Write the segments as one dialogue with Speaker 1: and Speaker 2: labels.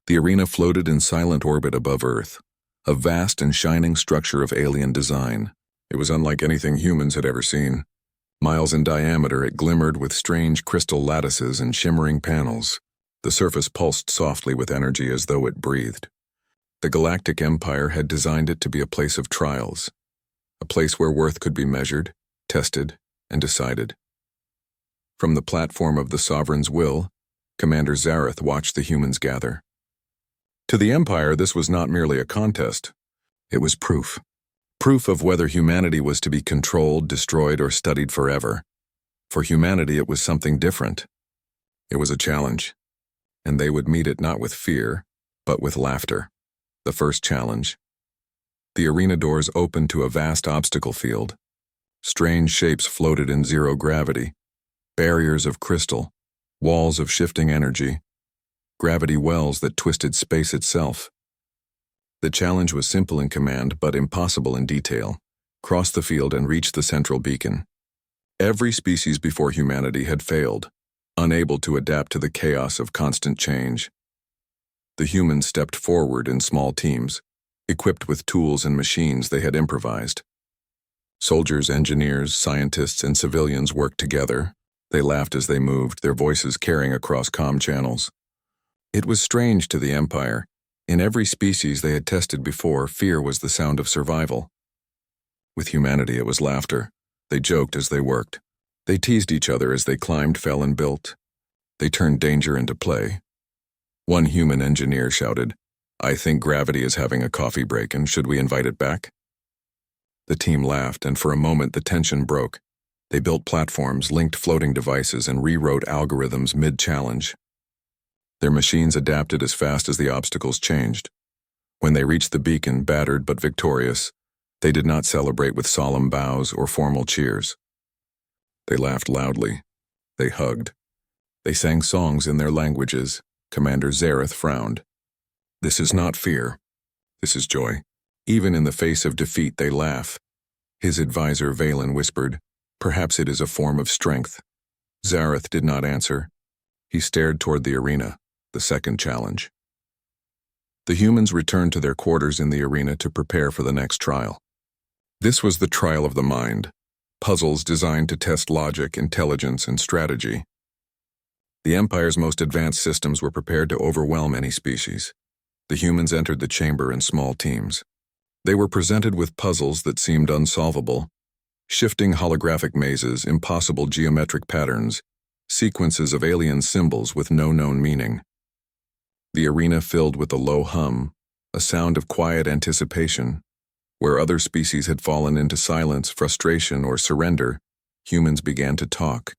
Speaker 1: The arena floated in silent orbit above Earth, a vast and shining structure of alien design. It was unlike anything humans had ever seen. Miles in diameter, it glimmered with strange crystal lattices and shimmering panels. The surface pulsed softly with energy as though it breathed. The Galactic Empire had designed it to be a place of trials, a place where worth could be measured, tested, and decided. From the platform of the Sovereign's will, Commander Zareth watched the humans gather. To the Empire, this was not merely a contest. It was proof. Proof of whether humanity was to be controlled, destroyed, or studied forever. For humanity, it was something different. It was a challenge, and they would meet it not with fear, but with laughter. The first challenge. The arena doors opened to a vast obstacle field. Strange shapes floated in zero gravity. Barriers of crystal, walls of shifting energy, gravity wells that twisted space itself. The challenge was simple in command, but impossible in detail. Cross the field and reach the central beacon. Every species before humanity had failed, unable to adapt to the chaos of constant change. The humans stepped forward in small teams, equipped with tools and machines they had improvised. Soldiers, engineers, scientists, and civilians worked together. They laughed as they moved, their voices carrying across comm channels. It was strange to the Empire. In every species they had tested before, fear was the sound of survival. With humanity, it was laughter. They joked as they worked. They teased each other as they climbed, fell, and built. They turned danger into play. One human engineer shouted, "I think gravity is having a coffee break, and should we invite it back?" The team laughed, and for a moment the tension broke. They built platforms, linked floating devices, and rewrote algorithms mid-challenge. Their machines adapted as fast as the obstacles changed. When they reached the beacon, battered but victorious, they did not celebrate with solemn bows or formal cheers. They laughed loudly. They hugged. They sang songs in their languages. Commander Zareth frowned. This is not fear. This is joy. Even in the face of defeat, they laugh. His advisor, Valen, whispered, "Perhaps it is a form of strength." Zareth did not answer. He stared toward the arena. The second challenge. The humans returned to their quarters in the arena to prepare for the next trial. This was the trial of the mind, puzzles designed to test logic, intelligence, and strategy. The Empire's most advanced systems were prepared to overwhelm any species. The humans entered the chamber in small teams. They were presented with puzzles that seemed unsolvable, shifting holographic mazes, impossible geometric patterns, sequences of alien symbols with no known meaning. The arena filled with a low hum, a sound of quiet anticipation. Where other species had fallen into silence, frustration, or surrender, humans began to talk.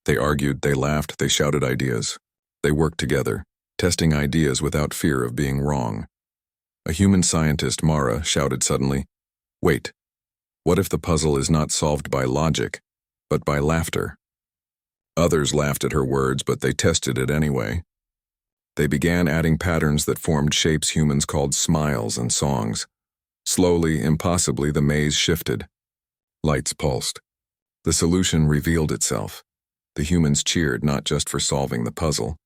Speaker 1: They argued, they laughed, they shouted ideas. They worked together, testing ideas without fear of being wrong. A human scientist, Mara, shouted suddenly, "Wait, what if the puzzle is not solved by logic, but by laughter?" Others laughed at her words, but they tested it anyway. They began adding patterns that formed shapes humans called smiles and songs. Slowly, impossibly, the maze shifted. Lights pulsed. The solution revealed itself. The humans cheered not just for solving the puzzle,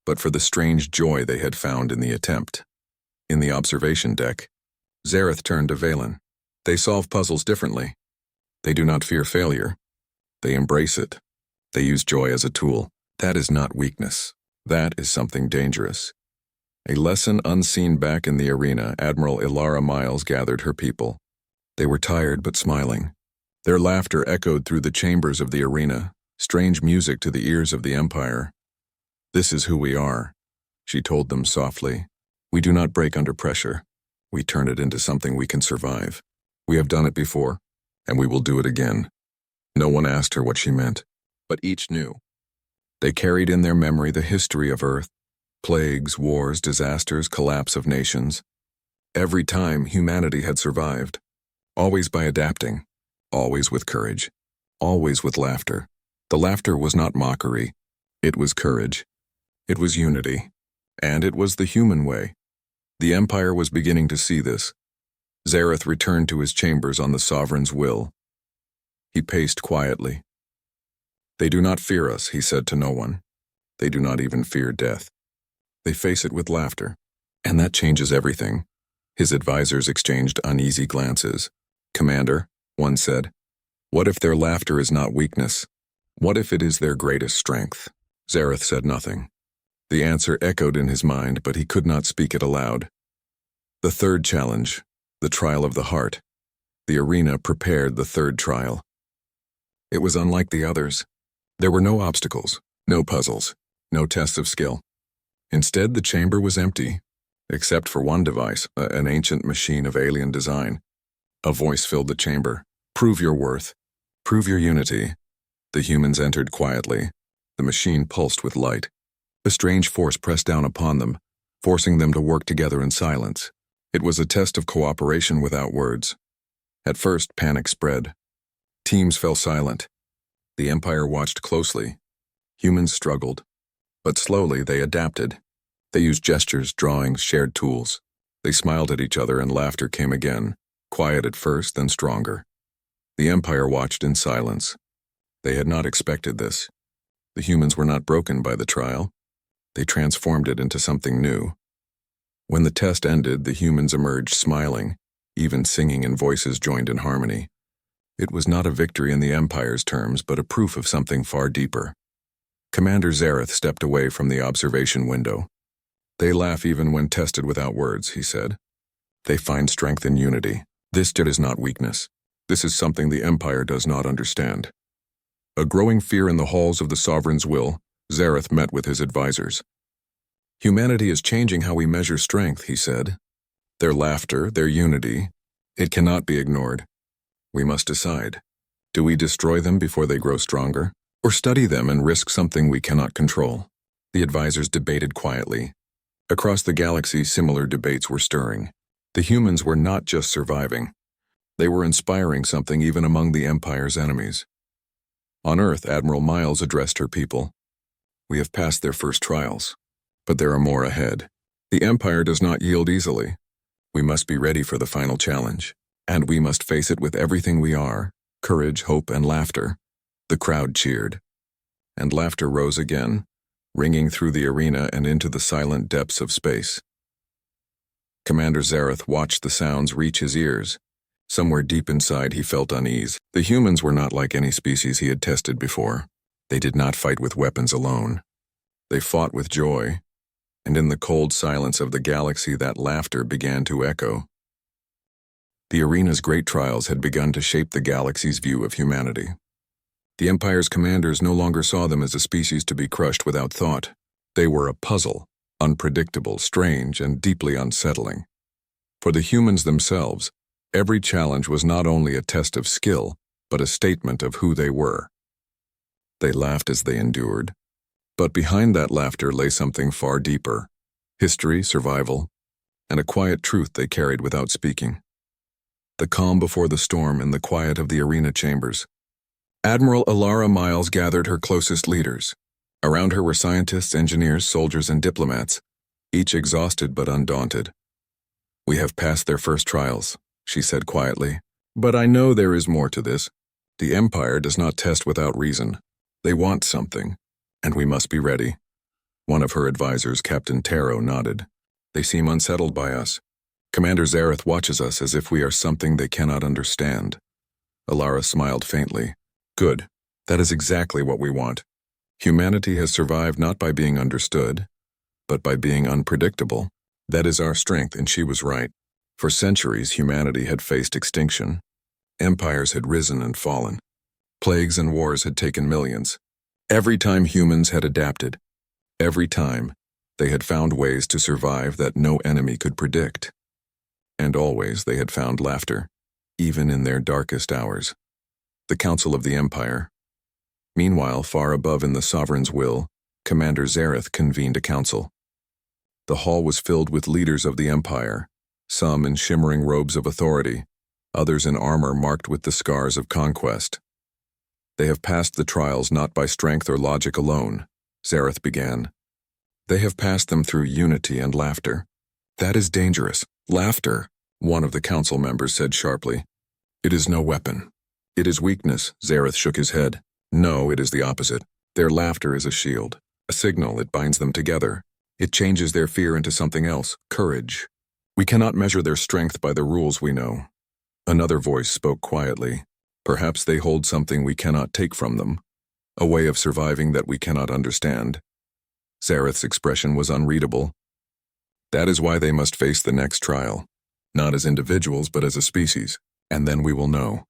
Speaker 1: but for the strange joy they had found in the attempt. In the observation deck, Zareth turned to Valen. They solve puzzles differently. They do not fear failure. They embrace it. They use joy as a tool. That is not weakness. That is something dangerous. A lesson unseen back in the arena, Admiral Ilara Miles gathered her people. They were tired but smiling. Their laughter echoed through the chambers of the arena, strange music to the ears of the Empire. "This is who we are," she told them softly. "We do not break under pressure. We turn it into something we can survive. We have done it before, and we will do it again." No one asked her what she meant, but each knew. They carried in their memory the history of Earth, plagues, wars, disasters, collapse of nations. Every time humanity had survived, always by adapting, always with courage, always with laughter. The laughter was not mockery, it was courage. It was unity, and it was the human way. The Empire was beginning to see this. Zareth returned to his chambers on the Sovereign's will. He paced quietly. "They do not fear us," he said to no one. "They do not even fear death. They face it with laughter. And that changes everything. His advisors exchanged uneasy glances. Commander, one said, what if their laughter is not weakness? What if it is their greatest strength? Zareth said nothing. The answer echoed in his mind, but he could not speak it aloud. The third challenge, the trial of the heart. The arena prepared the third trial. It was unlike the others. There were no obstacles, no puzzles, no tests of skill. Instead, the chamber was empty, except for one device, an ancient machine of alien design. A voice filled the chamber. Prove your worth. Prove your unity. The humans entered quietly. The machine pulsed with light. A strange force pressed down upon them, forcing them to work together in silence. It was a test of cooperation without words. At first, panic spread. Teams fell silent. The Empire watched closely. Humans struggled. But slowly they adapted. They used gestures, drawings, shared tools. They smiled at each other and laughter came again, quiet at first, then stronger. The Empire watched in silence. They had not expected this. The humans were not broken by the trial. They transformed it into something new. When the test ended, the humans emerged smiling, even singing and voices joined in harmony. It was not a victory in the Empire's terms, but a proof of something far deeper. Commander Zareth stepped away from the observation window. They laugh even when tested without words, he said. They find strength in unity. This is not weakness. This is something the Empire does not understand. A growing fear in the halls of the Sovereign's will, Zareth met with his advisors. Humanity is changing how we measure strength, he said. Their laughter, their unity, it cannot be ignored. We must decide. Do we destroy them before they grow stronger, or study them and risk something we cannot control? The advisors debated quietly. Across the galaxy, similar debates were stirring. The humans were not just surviving. They were inspiring something even among the Empire's enemies. On Earth, Admiral Miles addressed her people. We have passed their first trials, but there are more ahead. The Empire does not yield easily. We must be ready for the final challenge, and we must face it with everything we are, courage, hope, and laughter. The crowd cheered, and laughter rose again, ringing through the arena and into the silent depths of space. Commander Zareth watched the sounds reach his ears. Somewhere deep inside he felt unease. The humans were not like any species he had tested before. They did not fight with weapons alone. They fought with joy, and in the cold silence of the galaxy that laughter began to echo. The arena's great trials had begun to shape the galaxy's view of humanity. The Empire's commanders no longer saw them as a species to be crushed without thought. They were a puzzle, unpredictable, strange, and deeply unsettling. For the humans themselves, every challenge was not only a test of skill, but a statement of who they were. They laughed as they endured, but behind that laughter lay something far deeper: history, survival, and a quiet truth they carried without speaking. The calm before the storm and the quiet of the arena chambers. Admiral Lyra Miles gathered her closest leaders. Around her were scientists, engineers, soldiers, and diplomats, each exhausted but undaunted. We have passed their first trials, she said quietly. But I know there is more to this. The Empire does not test without reason. They want something, and we must be ready. One of her advisors, Captain Taro, nodded. They seem unsettled by us. Commander Zareth watches us as if we are something they cannot understand. Alara smiled faintly. Good. That is exactly what we want. Humanity has survived not by being understood, but by being unpredictable. That is our strength, and she was right. For centuries, humanity had faced extinction. Empires had risen and fallen. Plagues and wars had taken millions. Every time humans had adapted, every time they had found ways to survive that no enemy could predict. And always they had found laughter, even in their darkest hours. The Council of the Empire. Meanwhile, far above in the Sovereign's will, Commander Zareth convened a council. The hall was filled with leaders of the Empire, some in shimmering robes of authority, others in armor marked with the scars of conquest. They have passed the trials not by strength or logic alone, Zareth began. They have passed them through unity and laughter. That is dangerous. Laughter, one of the council members said sharply. It is no weapon. It is weakness, Zareth shook his head. No, it is the opposite. Their laughter is a shield, a signal. It binds them together. It changes their fear into something else, courage. We cannot measure their strength by the rules we know. Another voice spoke quietly. Perhaps they hold something we cannot take from them, a way of surviving that we cannot understand. Zareth's expression was unreadable. That is why they must face the next trial, not as individuals but as a species, and then we will know.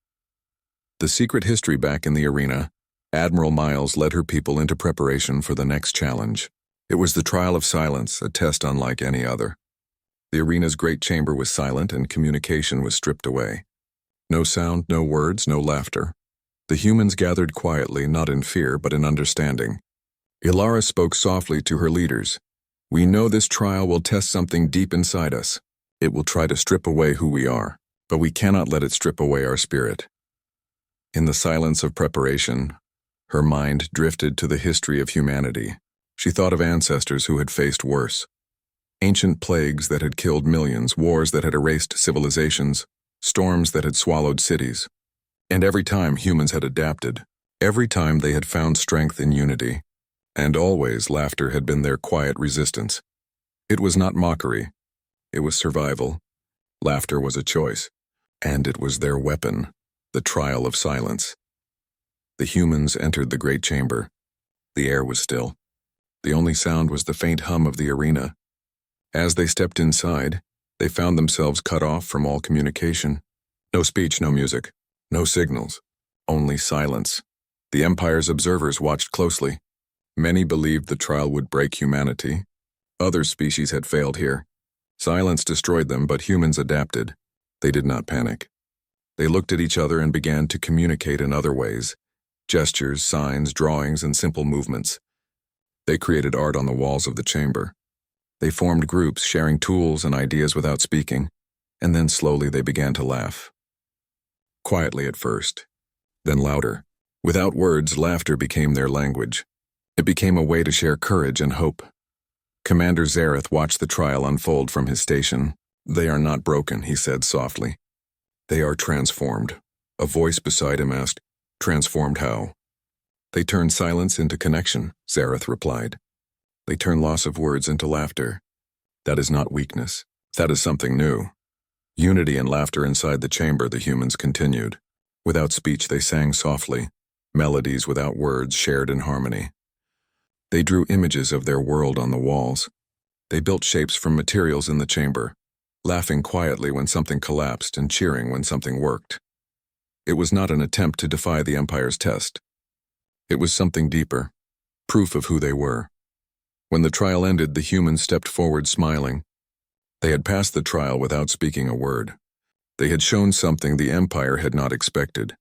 Speaker 1: The secret history back in the arena, Admiral Miles led her people into preparation for the next challenge. It was the trial of silence, a test unlike any other. The arena's great chamber was silent and communication was stripped away. No sound, no words, no laughter. The humans gathered quietly, not in fear, but in understanding. Lyra spoke softly to her leaders. We know this trial will test something deep inside us. It will try to strip away who we are, but we cannot let it strip away our spirit. In the silence of preparation, her mind drifted to the history of humanity. She thought of ancestors who had faced worse. Ancient plagues that had killed millions, wars that had erased civilizations, storms that had swallowed cities. And every time humans had adapted, every time they had found strength in unity. And always laughter had been their quiet resistance. It was not mockery. It was survival. Laughter was a choice. And it was their weapon, the trial of silence. The humans entered the great chamber. The air was still. The only sound was the faint hum of the arena. As they stepped inside, they found themselves cut off from all communication. No speech, no music, no signals, only silence. The Empire's observers watched closely. Many believed the trial would break humanity. Other species had failed here. Silence destroyed them, but humans adapted. They did not panic. They looked at each other and began to communicate in other ways. Gestures, signs, drawings, and simple movements. They created art on the walls of the chamber. They formed groups, sharing tools and ideas without speaking, and then slowly they began to laugh. Quietly at first, then louder. Without words, laughter became their language. It became a way to share courage and hope. Commander Zareth watched the trial unfold from his station. They are not broken, he said softly. They are transformed. A voice beside him asked, transformed how? They turn silence into connection, Zareth replied. They turn loss of words into laughter. That is not weakness. That is something new. Unity and laughter inside the chamber, the humans continued. Without speech, they sang softly. Melodies without words shared in harmony. They drew images of their world on the walls. They built shapes from materials in the chamber, laughing quietly when something collapsed and cheering when something worked. It was not an attempt to defy the Empire's test. It was something deeper, proof of who they were. When the trial ended, the humans stepped forward smiling. They had passed the trial without speaking a word. They had shown something the Empire had not expected.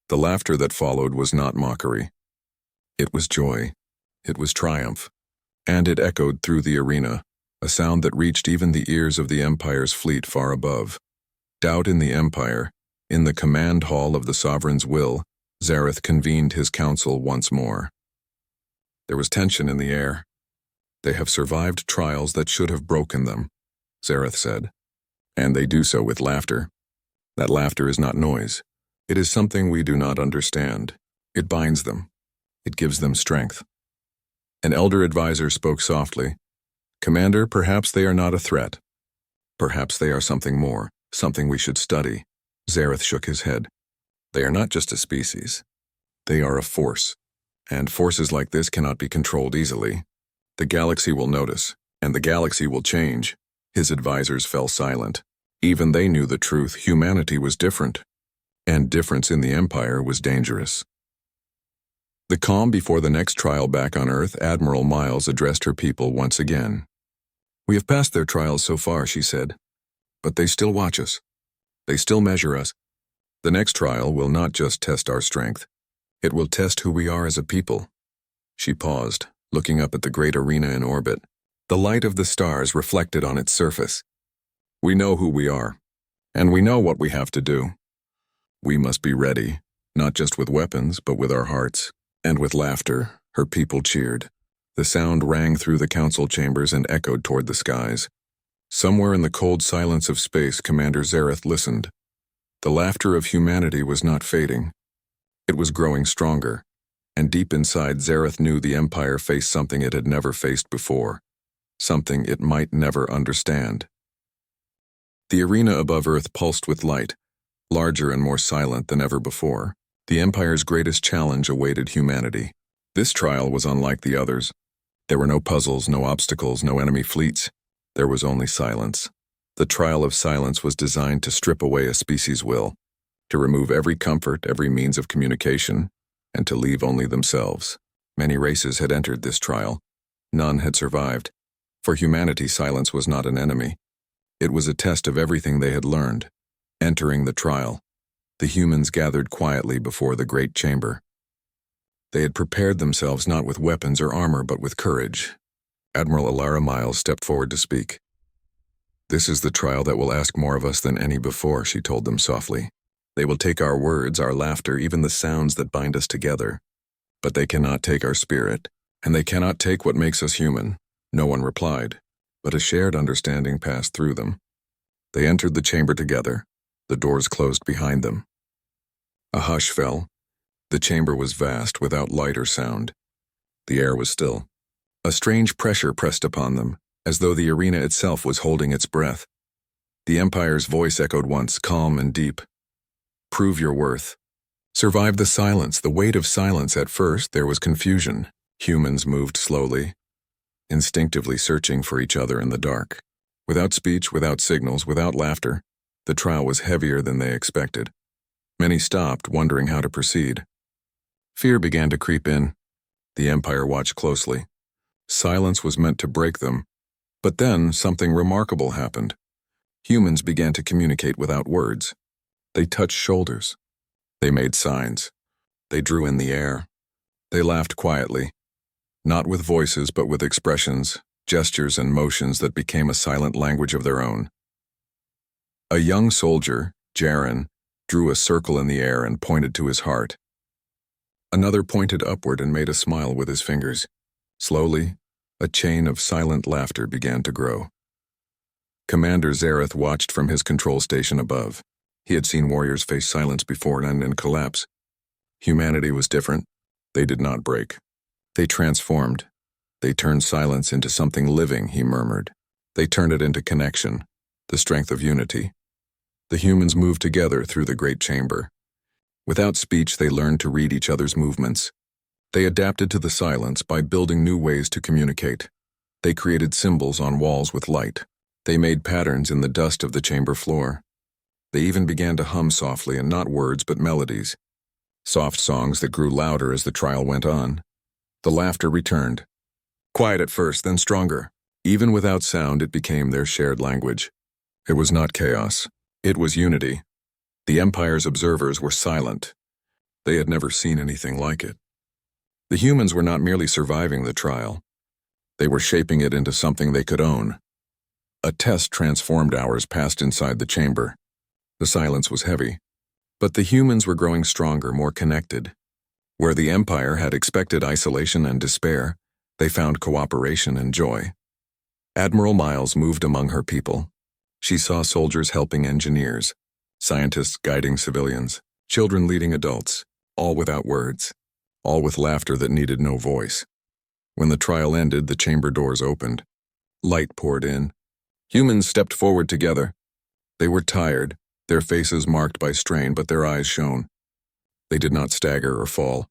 Speaker 1: The laughter that followed was not mockery. It was joy. It was triumph. And it echoed through the arena, a sound that reached even the ears of the Empire's fleet far above. Doubt in the Empire, in the command hall of the Sovereign's will, Zareth convened his council once more. There was tension in the air. They have survived trials that should have broken them, Zareth said. And they do so with laughter. That laughter is not noise. It is something we do not understand. It binds them. It gives them strength. An elder advisor spoke softly. Commander, perhaps they are not a threat. Perhaps they are something more, something we should study. Zareth shook his head. They are not just a species. They are a force. And forces like this cannot be controlled easily. The galaxy will notice, and the galaxy will change. His advisors fell silent. Even they knew the truth. Humanity was different. And difference in the Empire was dangerous. The calm before the next trial back on Earth, Admiral Miles addressed her people once again. We have passed their trials so far, she said. But they still watch us. They still measure us. The next trial will not just test our strength. It will test who we are as a people. She paused, looking up at the great arena in orbit. The light of the stars reflected on its surface. We know who we are, and we know what we have to do. We must be ready, not just with weapons, but with our hearts. And with laughter, her people cheered. The sound rang through the council chambers and echoed toward the skies. Somewhere in the cold silence of space, Commander Zareth listened. The laughter of humanity was not fading. It was growing stronger, and deep inside Zareth knew the Empire faced something it had never faced before. something it might never understand. The arena above Earth pulsed with light, larger and more silent than ever before. The Empire's greatest challenge awaited humanity. This trial was unlike the others. There were no puzzles, no obstacles, no enemy fleets. There was only silence. The trial of silence was designed to strip away a species' will, to remove every comfort, every means of communication, and to leave only themselves. Many races had entered this trial. None had survived. For humanity, silence was not an enemy. It was a test of everything they had learned. Entering the trial, the humans gathered quietly before the great chamber. They had prepared themselves not with weapons or armor, but with courage. Admiral Lyra Miles stepped forward to speak. "This is the trial that will ask more of us than any before," she told them softly. "They will take our words, our laughter, even the sounds that bind us together. But they cannot take our spirit, and they cannot take what makes us human." No one replied, but a shared understanding passed through them. They entered the chamber together. The doors closed behind them. A hush fell. The chamber was vast, without light or sound. The air was still. A strange pressure pressed upon them, as though the arena itself was holding its breath. The Empire's voice echoed once, calm and deep. "Prove your worth. Survive the silence, the weight of silence." At first, there was confusion. Humans moved slowly, instinctively searching for each other in the dark. Without speech, without signals, without laughter, the trial was heavier than they expected. Many stopped, wondering how to proceed. Fear began to creep in. The Empire watched closely. Silence was meant to break them. But then, something remarkable happened. Humans began to communicate without words. They touched shoulders. They made signs. They drew in the air. They laughed quietly, not with voices but with expressions, gestures and motions that became a silent language of their own. A young soldier, Jaren, drew a circle in the air and pointed to his heart. Another pointed upward and made a smile with his fingers. Slowly, a chain of silent laughter began to grow. Commander Zareth watched from his control station above. He had seen warriors face silence before and then collapse. Humanity was different. They did not break. They transformed. They turned silence into something living, he murmured. They turned it into connection, the strength of unity. The humans moved together through the great chamber. Without speech, they learned to read each other's movements. They adapted to the silence by building new ways to communicate. They created symbols on walls with light. They made patterns in the dust of the chamber floor. They even began to hum softly, and not words but melodies. Soft songs that grew louder as the trial went on. The laughter returned. Quiet at first, then stronger. Even without sound, it became their shared language. It was not chaos. It was unity. The Empire's observers were silent. They had never seen anything like it. The humans were not merely surviving the trial. They were shaping it into something they could own. A test transformed hours passed inside the chamber. The silence was heavy, but the humans were growing stronger, more connected. Where the Empire had expected isolation and despair, they found cooperation and joy. Admiral Miles moved among her people. She saw soldiers helping engineers, scientists guiding civilians, children leading adults, all without words, all with laughter that needed no voice. When the trial ended, the chamber doors opened. Light poured in. Humans stepped forward together. They were tired, their faces marked by strain, but their eyes shone. They did not stagger or fall.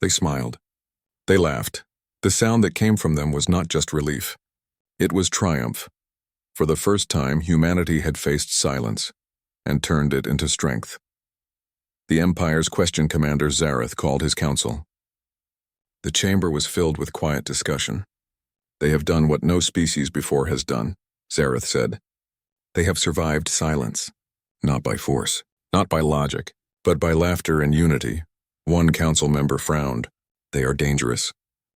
Speaker 1: They smiled. They laughed. The sound that came from them was not just relief. It was triumph. For the first time, humanity had faced silence and turned it into strength. The Empire's question commander Zareth called his council. The chamber was filled with quiet discussion. "They have done what no species before has done," Zareth said. "They have survived silence, not by force, not by logic, but by laughter and unity." One council member frowned. "They are dangerous,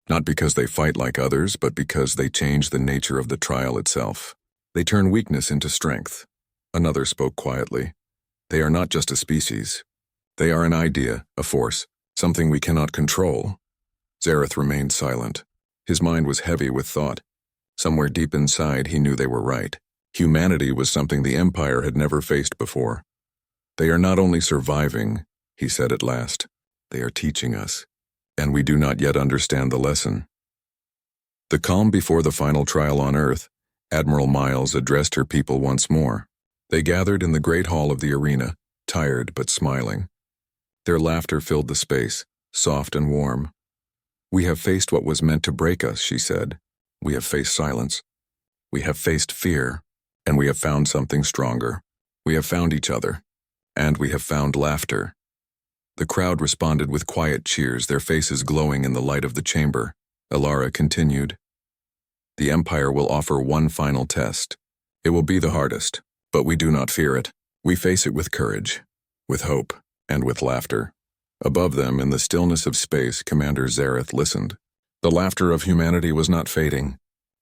Speaker 1: not because they fight like others, but because they change the nature of the trial itself. They turn weakness into strength." Another spoke quietly. "They are not just a species. They are an idea, a force, something we cannot control." Zareth remained silent. His mind was heavy with thought. Somewhere deep inside, he knew they were right. Humanity was something the Empire had never faced before. "They are not only surviving," he said at last. "They are teaching us, and we do not yet understand the lesson." The calm before the final trial on Earth, Admiral Miles addressed her people once more. They gathered in the great hall of the arena, tired but smiling. Their laughter filled the space, soft and warm. "We have faced what was meant to break us," she said. "We have faced silence. We have faced fear. And we have found something stronger. We have found each other. And we have found laughter." The crowd responded with quiet cheers, their faces glowing in the light of the chamber. Lyra continued. "The Empire will offer one final test. It will be the hardest, but we do not fear it. We face it with courage, with hope, and with laughter." Above them, in the stillness of space, Commander Zareth listened. The laughter of humanity was not fading.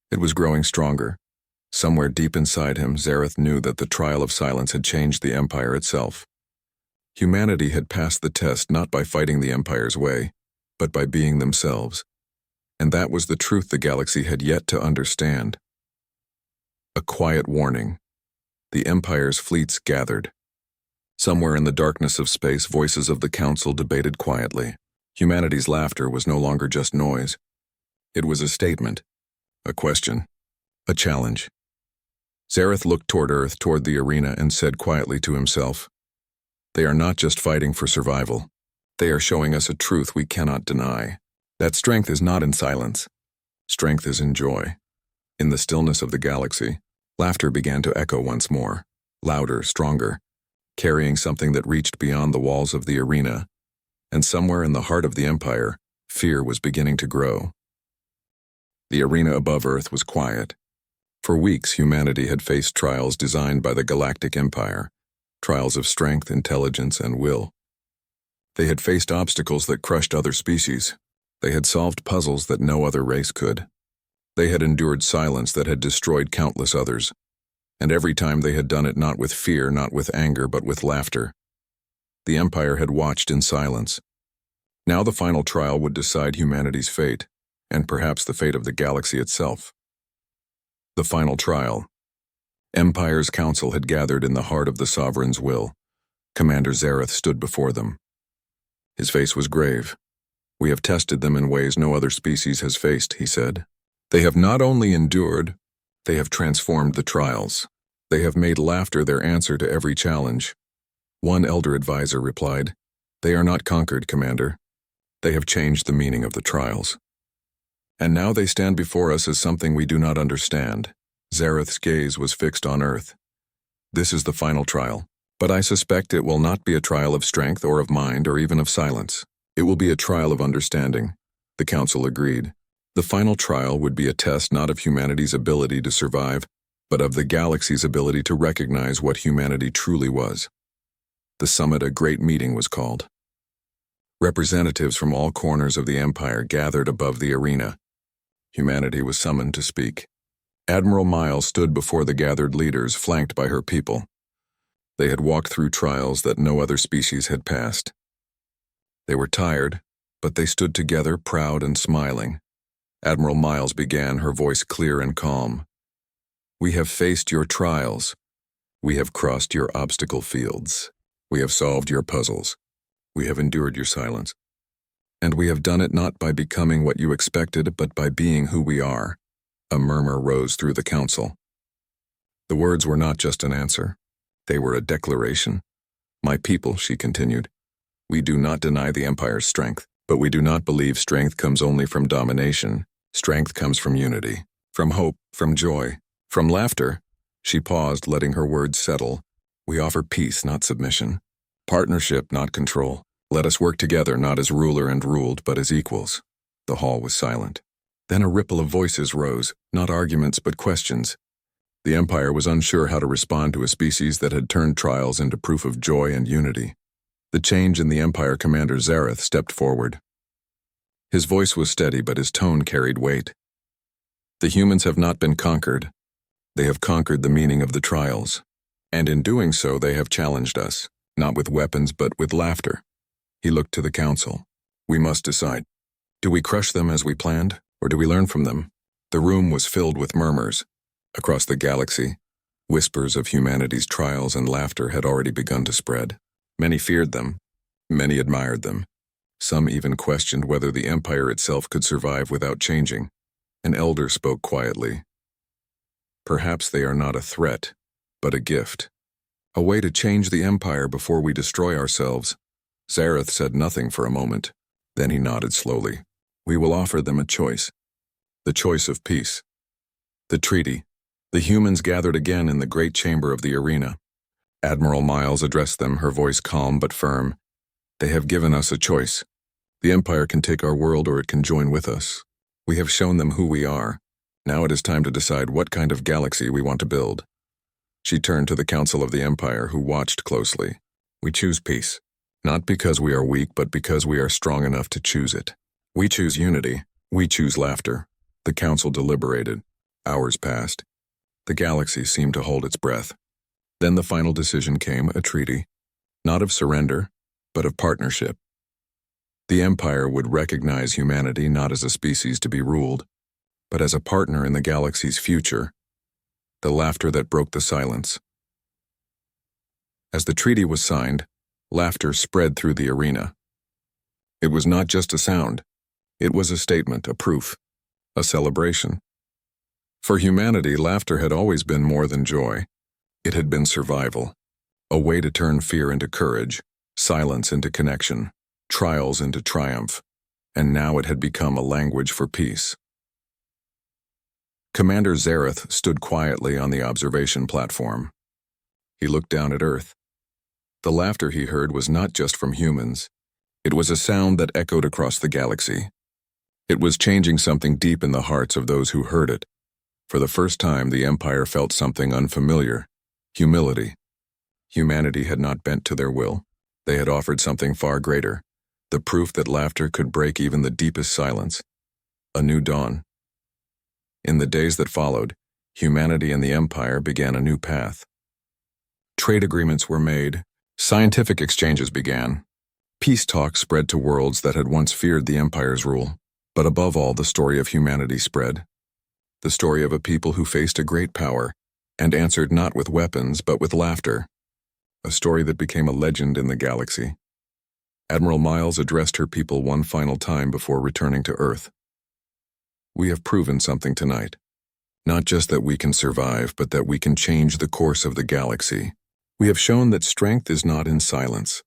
Speaker 1: It was growing stronger. Somewhere deep inside him, Zareth knew that the trial of silence had changed the Empire itself. Humanity had passed the test not by fighting the Empire's way, but by being themselves. And that was the truth the galaxy had yet to understand. A quiet warning. The Empire's fleets gathered. Somewhere in the darkness of space, voices of the Council debated quietly. Humanity's laughter was no longer just noise. It was a statement, a question, a challenge. Zareth looked toward Earth, toward the arena, and said quietly to himself, "They are not just fighting for survival. They are showing us a truth we cannot deny. That strength is not in silence. Strength is in joy." In the stillness of the galaxy, laughter began to echo once more, louder, stronger, carrying something that reached beyond the walls of the arena, and somewhere in the heart of the Empire, fear was beginning to grow. The arena above Earth was quiet. For weeks, humanity had faced trials designed by the Galactic Empire, trials of strength, intelligence, and will. They had faced obstacles that crushed other species. They had solved puzzles that no other race could. They had endured silence that had destroyed countless others. And every time they had done it not with fear, not with anger, but with laughter. The Empire had watched in silence. Now the final trial would decide humanity's fate, and perhaps the fate of the galaxy itself. The final trial. Empire's council had gathered in the heart of the Sovereign's will. Commander Zareth stood before them. His face was grave. "We have tested them in ways no other species has faced," he said. "They have not only endured, they have transformed the trials. They have made laughter their answer to every challenge." One elder advisor replied, "They are not conquered, Commander. They have changed the meaning of the trials. And now they stand before us as something we do not understand." Zareth's gaze was fixed on Earth. "This is the final trial, but I suspect it will not be a trial of strength or of mind or even of silence. It will be a trial of understanding." The Council agreed. The final trial would be a test not of humanity's ability to survive, but of the galaxy's ability to recognize what humanity truly was. The summit, a great meeting, was called. Representatives from all corners of the Empire gathered above the arena. Humanity was summoned to speak. Admiral Miles stood before the gathered leaders, flanked by her people. They had walked through trials that no other species had passed. They were tired, but they stood together, proud and smiling. Admiral Miles began, her voice clear and calm. "We have faced your trials. We have crossed your obstacle fields. We have solved your puzzles. We have endured your silence. And we have done it not by becoming what you expected, but by being who we are." A murmur rose through the council. The words were not just an answer. They were a declaration. "My people," she continued, "we do not deny the Empire's strength, but we do not believe strength comes only from domination. Strength comes from unity, from hope, from joy, from laughter." She paused, letting her words settle. "We offer peace, not submission. Partnership, not control. Let us work together, not as ruler and ruled, but as equals." The hall was silent. Then a ripple of voices rose, not arguments but questions. The Empire was unsure how to respond to a species that had turned trials into proof of joy and unity. The change in the Empire, Commander Zareth stepped forward. His voice was steady, but his tone carried weight. "The humans have not been conquered. They have conquered the meaning of the trials. And in doing so, they have challenged us, not with weapons but with laughter." He looked to the council. "We must decide. Do we crush them as we planned, or do we learn from them?" The room was filled with murmurs. Across the galaxy, whispers of humanity's trials and laughter had already begun to spread. Many feared them. Many admired them. Some even questioned whether the Empire itself could survive without changing. An elder spoke quietly. Perhaps they are not a threat, but a gift. A way to change the Empire before we destroy ourselves. Zareth said nothing for a moment. Then he nodded slowly. We will offer them a choice. The choice of peace. The treaty. The humans gathered again in the great chamber of the arena. Admiral Miles addressed them, her voice calm but firm. They have given us a choice. The Empire can take our world or it can join with us. We have shown them who we are. Now it is time to decide what kind of galaxy we want to build. She turned to the Council of the Empire, who watched closely. We choose peace. Not because we are weak, but because we are strong enough to choose it. We choose unity. We choose laughter. The Council deliberated. Hours passed. The galaxy seemed to hold its breath. Then the final decision came, a treaty. Not of surrender, but of partnership. The Empire would recognize humanity not as a species to be ruled, but as a partner in the galaxy's future. The laughter that broke the silence. As the treaty was signed, laughter spread through the arena. It was not just a sound. It was a statement, a proof, a celebration. For humanity, laughter had always been more than joy. It had been survival, a way to turn fear into courage, silence into connection, trials into triumph, and now it had become a language for peace. Commander Zareth stood quietly on the observation platform. He looked down at Earth. The laughter he heard was not just from humans. It was a sound that echoed across the galaxy. It was changing something deep in the hearts of those who heard it. For the first time, the Empire felt something unfamiliar: humility. Humanity had not bent to their will. They had offered something far greater, the proof that laughter could break even the deepest silence. A new dawn. In the days that followed, humanity and the Empire began a new path. Trade agreements were made, scientific exchanges began. Peace talks spread to worlds that had once feared the Empire's rule. But above all, the story of humanity spread. The story of a people who faced a great power and answered not with weapons but with laughter. A story that became a legend in the galaxy. Admiral Miles addressed her people one final time before returning to Earth. We have proven something tonight. Not just that we can survive, but that we can change the course of the galaxy. We have shown that strength is not in silence.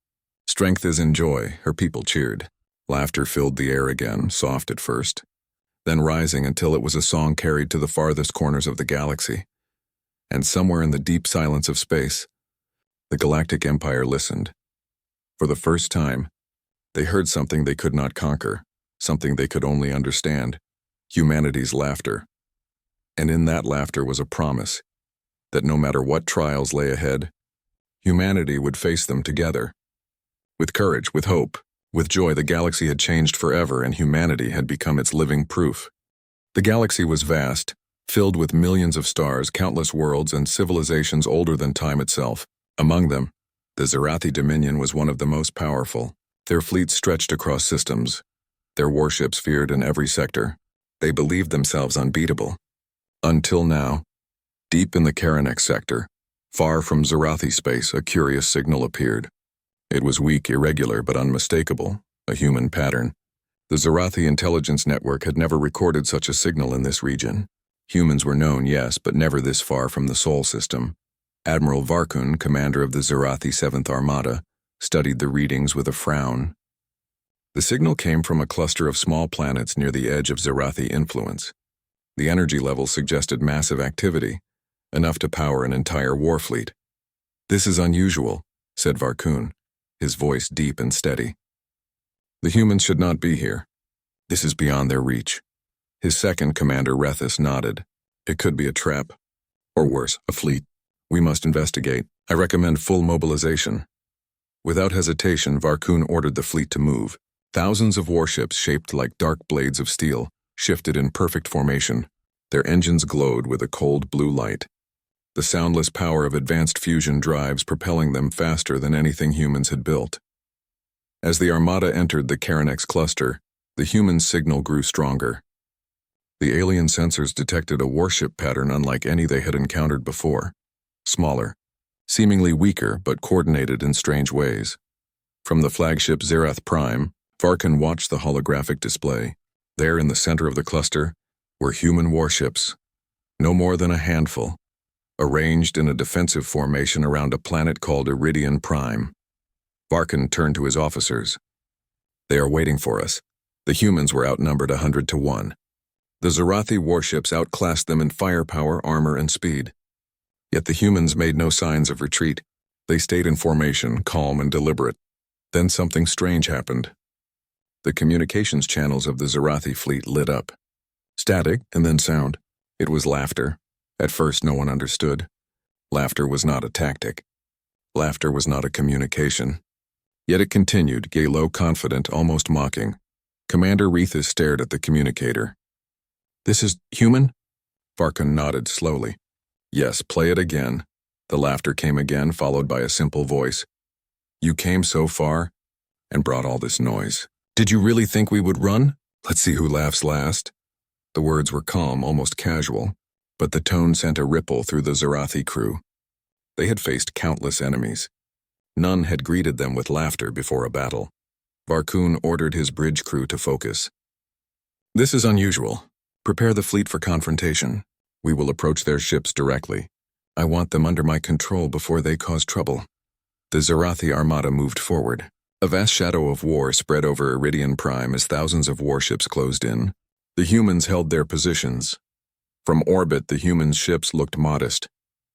Speaker 1: Strength is in joy, her people cheered. Laughter filled the air again, soft at first, then rising until it was a song carried to the farthest corners of the galaxy. And somewhere in the deep silence of space, the Galactic Empire listened. For the first time, they heard something they could not conquer, something they could only understand: humanity's laughter. And in that laughter was a promise that no matter what trials lay ahead, humanity would face them together. With courage, with hope, with joy, the galaxy had changed forever, and humanity had become its living proof. The galaxy was vast, filled with millions of stars, countless worlds, and civilizations older than time itself. Among them, the Zarathi Dominion was one of the most powerful. Their fleets stretched across systems. Their warships feared in every sector. They believed themselves unbeatable. Until now, deep in the Karanex sector, far from Zarathi space, a curious signal appeared. It was weak, irregular, but unmistakable, a human pattern. The Zarathi intelligence network had never recorded such a signal in this region. Humans were known, yes, but never this far from the Sol system. Admiral Varkun, commander of the Zarathi 7th Armada, studied the readings with a frown. The signal came from a cluster of small planets near the edge of Zarathi influence. The energy levels suggested massive activity, enough to power an entire war fleet. "This is unusual," said Varkun, his voice deep and steady. "The humans should not be here. This is beyond their reach." His second commander, Rethus, nodded. "It could be a trap. Or worse, a fleet. We must investigate. I recommend full mobilization." Without hesitation, Varkun ordered the fleet to move. Thousands of warships, shaped like dark blades of steel, shifted in perfect formation. Their engines glowed with a cold blue light, the soundless power of advanced fusion drives propelling them faster than anything humans had built. As the Armada entered the Karanex cluster, the human signal grew stronger. The alien sensors detected a warship pattern unlike any they had encountered before. Smaller, seemingly weaker, but coordinated in strange ways. From the flagship GalacticPrime, Varkun watched the holographic display. There in the center of the cluster, were human warships, no more than a handful, arranged in a defensive formation around a planet called Iridian Prime. Varkan turned to his officers. "They are waiting for us." The humans were outnumbered 100 to 1. The Zarathi warships outclassed them in firepower, armor, and speed. Yet the humans made no signs of retreat. They stayed in formation, calm and deliberate. Then something strange happened. The communications channels of the Zarathi fleet lit up. Static, and then sound. It was laughter. At first no one understood. Laughter was not a tactic. Laughter was not a communication. Yet it continued, gay, low, confident, almost mocking. Commander Rethus stared at the communicator. "This is human?" Varkan nodded slowly. "Yes, play it again." The laughter came again, followed by a simple voice. "You came so far and brought all this noise. Did you really think we would run? Let's see who laughs last." The words were calm, almost casual, but the tone sent a ripple through the Zarathi crew. They had faced countless enemies. None had greeted them with laughter before a battle. Varkun ordered his bridge crew to focus. "This is unusual. Prepare the fleet for confrontation. We will approach their ships directly. I want them under my control before they cause trouble." The Zarathi armada moved forward. A vast shadow of war spread over Iridian Prime as thousands of warships closed in. The humans held their positions. From orbit, the humans' ships looked modest,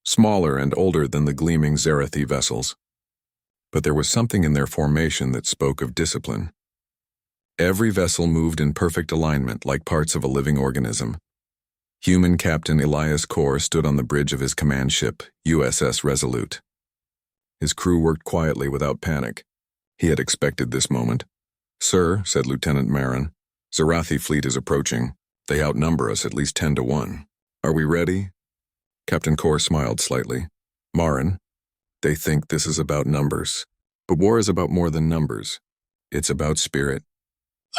Speaker 1: smaller and older than the gleaming Zarathi vessels. But there was something in their formation that spoke of discipline. Every vessel moved in perfect alignment like parts of a living organism. Human Captain Elias Kor stood on the bridge of his command ship, USS Resolute. His crew worked quietly without panic. He had expected this moment. "Sir," said Lieutenant Marin, "Zarathi fleet is approaching. They outnumber us at least 10 to 1. Are we ready?" Captain Kor smiled slightly. "Marin, they think this is about numbers. But war is about more than numbers. It's about spirit.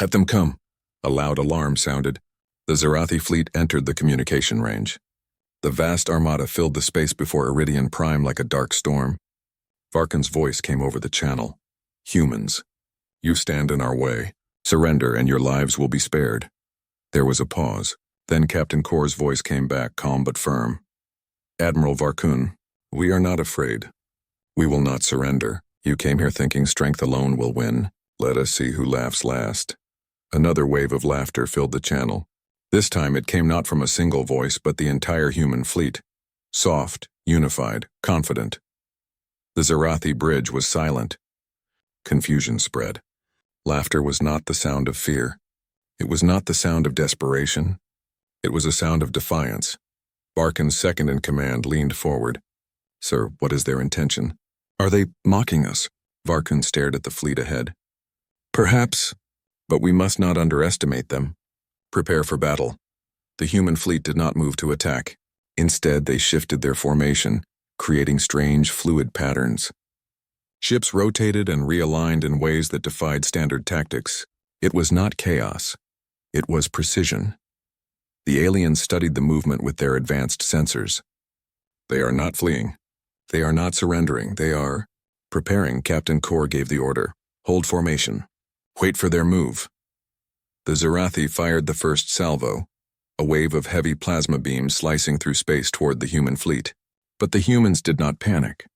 Speaker 1: Let them come." A loud alarm sounded. The Zarathi fleet entered the communication range. The vast armada filled the space before Iridian Prime like a dark storm. Varkan's voice came over the channel. "Humans, you stand in our way. Surrender and your lives will be spared." There was a pause. Then Captain Kor's voice came back, calm but firm. "Admiral Varkun, we are not afraid. We will not surrender. You came here thinking strength alone will win. Let us see who laughs last." Another wave of laughter filled the channel. This time it came not from a single voice but the entire human fleet. Soft, unified, confident. The Zarathi bridge was silent. Confusion spread. Laughter was not the sound of fear. It was not the sound of desperation. It was a sound of defiance. Varkan's second-in-command leaned forward. "Sir, what is their intention? Are they mocking us?" Varkan stared at the fleet ahead. "Perhaps, but we must not underestimate them. Prepare for battle." The human fleet did not move to attack. Instead, they shifted their formation, creating strange, fluid patterns. Ships rotated and realigned in ways that defied standard tactics. It was not chaos. It was precision. The aliens studied the movement with their advanced sensors. "They are not fleeing. They are not surrendering. They are preparing." Captain Kor gave the order. "Hold formation. Wait for their move." The Zarathi fired the first salvo, a wave of heavy plasma beams slicing through space toward the human fleet. But the humans did not panic.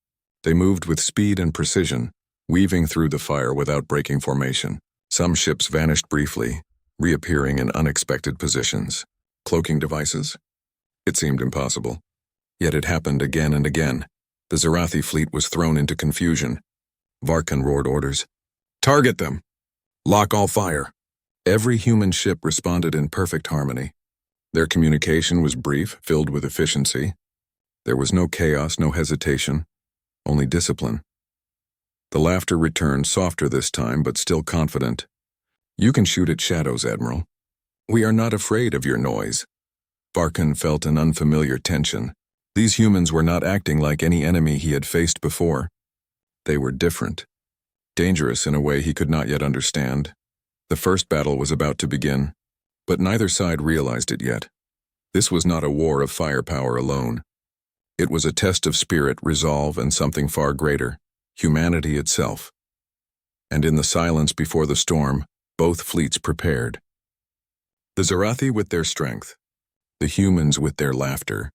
Speaker 1: They moved with speed and precision, weaving through the fire without breaking formation. Some ships vanished briefly, reappearing in unexpected positions. Cloaking devices? It seemed impossible. Yet it happened again and again. The Zarathi fleet was thrown into confusion. Varkan roared orders. "Target them! Lock all fire!" Every human ship responded in perfect harmony. Their communication was brief, filled with efficiency. There was no chaos, no hesitation, only discipline. The laughter returned, softer this time, but still confident. "You can shoot at shadows, Admiral. We are not afraid of your noise." Varkan felt an unfamiliar tension. These humans were not acting like any enemy he had faced before. They were different, dangerous in a way he could not yet understand. The first battle was about to begin, but neither side realized it yet. This was not a war of firepower alone. It was a test of spirit, resolve, and something far greater, humanity itself. And in the silence before the storm, both fleets prepared. The Zarathi with their strength, the humans with their laughter,